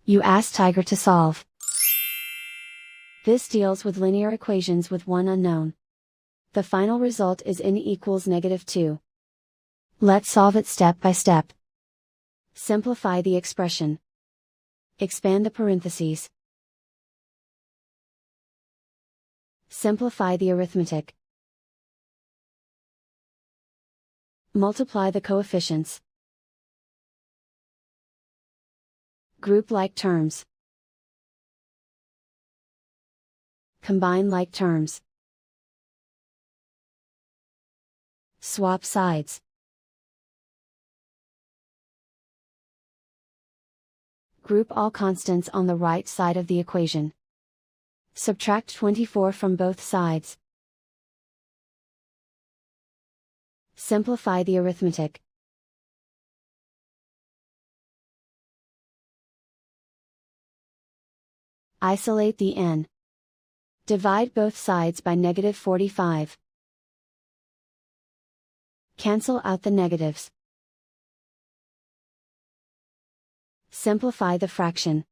You ask Tiger to solve. This deals with linear equations with one unknown. The final result is n equals -2. Let's solve it step by step. Simplify the expression. Expand the parentheses. Simplify the arithmetic. Multiply the coefficients. Group like terms. Combine like terms. Swap sides. Group all constants on the right side of the equation. Subtract 24 from both sides. Simplify the arithmetic. Isolate the n. Divide both sides by -45. Cancel out the negatives. Simplify the fraction.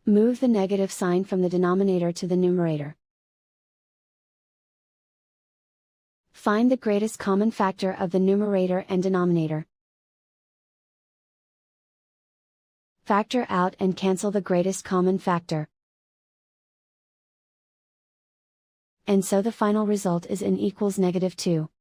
Move the negative sign from the denominator to the numerator. Find the greatest common factor of the numerator and denominator. Factor out and cancel the greatest common factor. And so the final result is n equals -2.